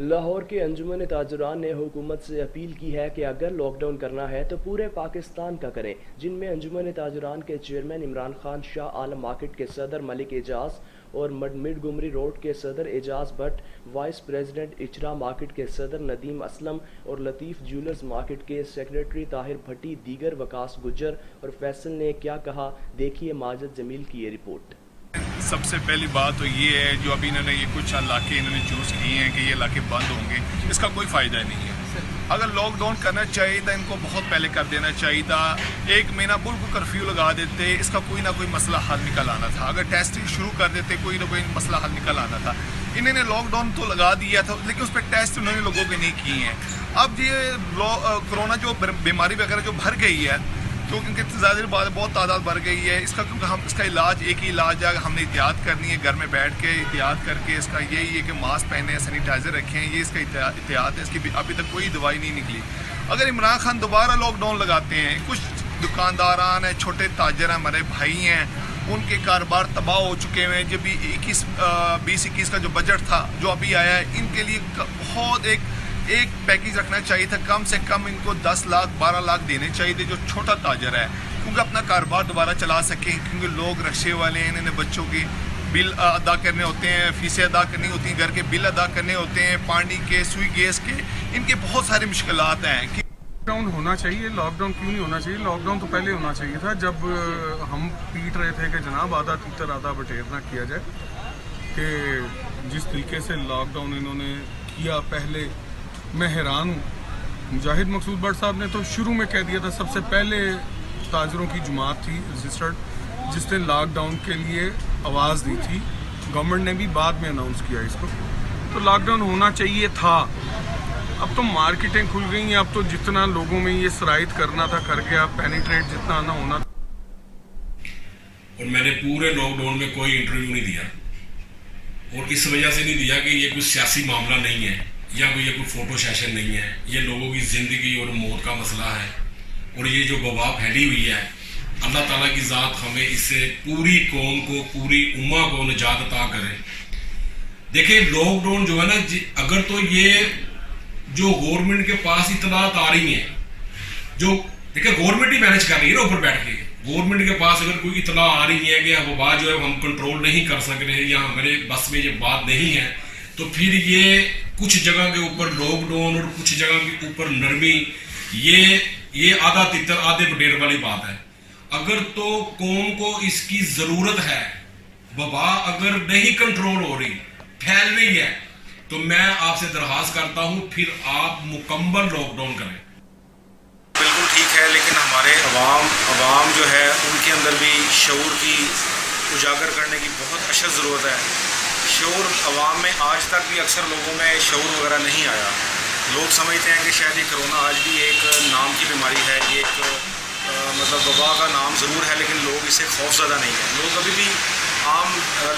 लाहौर के अंजुमन ताजुरान ने हुकूमत से अपील की है कि अगर लॉकडाउन करना है तो पूरे पाकिस्तान का करें, जिनमें अंजुमन ताजुरान के चेयरमैन इमरान खान, शाह आलम मार्केट के सदर मलिक एजाज और मिडगुमरी रोड के सदर Ijaz Bhatt, vice president Ichhra market के सदर नदीम असलम और लतीफ़ ज्यूलर्स मार्केट के सेक्रेटरी ताहिर भट्टी, दीगर वकास गुज्जर और फैसल ने क्या कहा, देखिए माजिद जमील की ये रिपोर्ट। सबसे पहली बात तो ये है, जो अभी इन्होंने ये कुछ इलाके इन्होंने चूज़ किए हैं कि ये इलाके बंद होंगे, इसका कोई फ़ायदा नहीं है। अगर लॉकडाउन करना चाहिए था इनको बहुत पहले कर देना चाहिए था। एक महीना बिल्कुल कर्फ्यू लगा देते, इसका कोई ना कोई मसला हल निकल आना था। अगर टेस्टिंग शुरू कर देते, कोई ना कोई मसला हल निकल आना था। इन्होंने लॉकडाउन तो लगा दिया था, लेकिन उस पर टेस्ट उन्होंने लोगों के नहीं किए हैं। अब ये कोरोना जो बीमारी वगैरह जो भर गई है, तो इनके ज़्यादा बहुत तादाद बढ़ गई है इसका, क्योंकि हम इसका इलाज एक ही इलाज है, हमने एहतियात करनी है घर में बैठ के एहतियात करके। इसका यही है कि मास्क पहने, सैनिटाइज़र रखें, ये इसका एहतियात है। इसकी अभी तक कोई दवाई नहीं निकली। अगर इमरान खान दोबारा लॉकडाउन लगाते हैं, कुछ दुकानदारान हैं, छोटे ताजर हैं, हमारे भाई हैं, उनके कारोबार तबाह हो चुके हैं। जब भी 20-21 का जो बजट था जो अभी आया है, इनके लिए बहुत एक पैकेज रखना चाहिए था। कम से कम इनको 10 लाख 12 लाख देने चाहिए थे जो छोटा ताजर है, क्योंकि अपना कारोबार दोबारा चला सकें। क्योंकि लोग रक्शे वाले हैं, इन्हें बच्चों के बिल अदा करने होते हैं, फीसें अदा करनी होती हैं, घर के बिल अदा करने होते हैं, पानी के, सुई गैस के, इनके बहुत सारी मुश्किलात हैं। लॉकडाउन होना चाहिए। लॉकडाउन क्यों नहीं होना चाहिए? लॉकडाउन तो पहले होना चाहिए था, जब हम पीट रहे थे कि जनाब आधा तीतर आधा बटेर ना किया जाए। कि जिस तरीके से लॉकडाउन इन्होंने किया पहले, मैं हैरान हूँ। मुजाहिद मकसूद भट्ट साहब ने तो शुरू में कह दिया था, सबसे पहले ताजरों की जमात थी रजिस्टर्ड जिसने लॉकडाउन के लिए आवाज़ दी थी। गवर्नमेंट ने भी बाद में अनाउंस किया इसको। तो लॉकडाउन होना चाहिए था। अब तो मार्केटें खुल गई हैं, अब तो जितना लोगों में ये शराइत करना था कर गया, पेनिट्रेट जितना ना होना। और मैंने पूरे लॉकडाउन में कोई इंटरव्यू नहीं दिया, और इस वजह से नहीं दिया कि ये कुछ सियासी मामला नहीं है या ये कोई फोटो सेशन नहीं है। ये लोगों की ज़िंदगी और मौत का मसला है, और ये जो वबा फैली हुई है, अल्लाह ताला की ज़ात हमें इससे पूरी कौम को, पूरी उम्मा को निजात अता करे। देखिए लॉकडाउन जो है ना, अगर तो ये जो गवर्नमेंट के पास इतलात आ रही हैं, जो देखिए गवर्नमेंट ही मैनेज कर रही है ना ऊपर बैठ के, गवर्नमेंट के पास अगर कोई इतला आ रही है कि वबा जो है हम कंट्रोल नहीं कर सक रहे या हमारे बस में ये बात नहीं है, तो फिर ये कुछ जगह के ऊपर लॉकडाउन और कुछ जगह के ऊपर नरमी, ये आधा तितर आधे बटेर वाली बात है। अगर तो कौम को इसकी ज़रूरत है, वबा अगर नहीं कंट्रोल हो रही, फैल रही है, तो मैं आपसे दरख्वास्त करता हूं फिर आप मुकम्मल लॉकडाउन करें। बिल्कुल ठीक है, लेकिन हमारे अवाम जो है उनके अंदर भी शऊर की उजागर करने की बहुत अशद ज़रूरत है। शऊर अवाम में आज तक भी अक्सर लोगों में शऊर वगैरह नहीं आया। लोग समझते हैं कि शायद ये कोरोना आज भी एक नाम की बीमारी है, एक मतलब वबा का नाम ज़रूर है, लेकिन लोग इससे खौफज़दा नहीं है। लोग अभी भी आम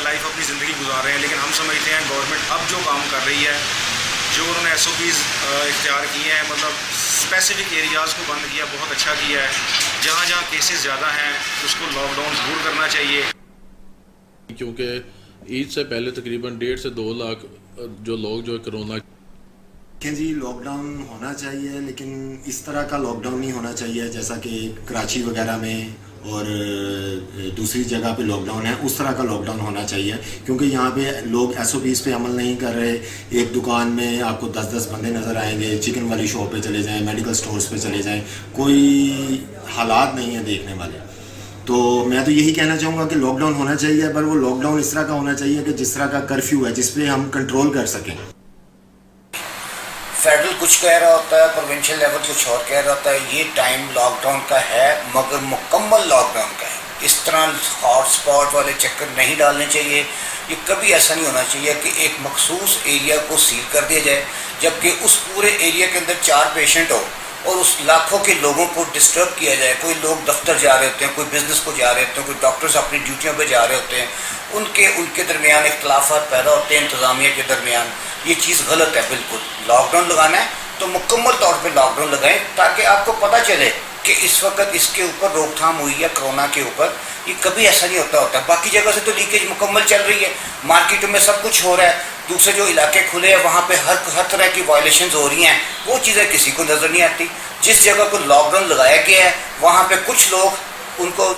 लाइफ अपनी ज़िंदगी गुजार रहे हैं, लेकिन हम समझते हैं गवर्नमेंट अब जो काम कर रही है, जो उन्होंने SOPs इख्तियार किए हैं, मतलब स्पेसिफिक एरियाज़ को बंद किया, बहुत अच्छा किया है। जहाँ जहाँ केसेस ज़्यादा हैं उसको लॉकडाउन ज़रूर करना चाहिए, क्योंकि ईद से पहले तकरीबन 1.5 से 2 लाख जो लोग जो कोरोना कि जी लॉकडाउन होना चाहिए, लेकिन इस तरह का लॉकडाउन नहीं होना चाहिए जैसा कि कराची वगैरह में और दूसरी जगह पे लॉकडाउन है, उस तरह का लॉकडाउन होना चाहिए। क्योंकि यहाँ पे लोग SOPs पे अमल नहीं कर रहे। एक दुकान में आपको 10-10 बंदे नज़र आएंगे, चिकन वाली शॉप पे चले जाएं, मेडिकल स्टोर्स पे चले जाएं, कोई हालात नहीं है देखने वाले। तो मैं तो यही कहना चाहूँगा कि लॉकडाउन होना चाहिए, पर वो लॉकडाउन इस तरह का होना चाहिए कि जिस तरह का कर्फ्यू है, जिस पे हम कंट्रोल कर सकें। फेडरल कुछ कह रहा होता है, प्रोविंशियल लेवल कुछ और कह रहा होता है। ये टाइम लॉकडाउन का है, मगर मुकम्मल लॉकडाउन का है। इस तरह हॉट स्पॉट वाले चक्कर नहीं डालने चाहिए। ये कभी ऐसा नहीं होना चाहिए कि एक मखसूस एरिया को सील कर दिया जाए, जबकि उस पूरे एरिया के अंदर 4 पेशेंट हो और उस लाखों के लोगों को डिस्टर्ब किया जाए। कोई लोग दफ्तर जा रहे होते हैं, कोई बिज़नेस को जा रहे होते हैं, कोई डॉक्टर्स अपनी ड्यूटियों पे जा रहे होते हैं, उनके दरमियान इख्तलाफात पैदा होते हैं इंतज़ामिया के दरमियान। ये चीज़ गलत है। बिल्कुल लॉकडाउन लगाना है तो मुकम्मल तौर पे लॉकडाउन लगाएं, ताकि आपको पता चले कि इस वक्त इसके ऊपर रोकथाम हुई है कोरोना के ऊपर। ये कभी ऐसा नहीं होता। बाकी जगह से तो लीकेज मुकम्मल चल रही है, मार्केटों में सब कुछ हो रहा है, دوسرے جو علاقے کھلے ہیں وہاں پہ ہر طرح کی وائلیشنز ہو رہی ہیں، وہ چیزیں کسی کو نظر نہیں آتی. جس جگہ کو لاک ڈاؤن لگایا گیا ہے وہاں پہ کچھ لوگ ان کو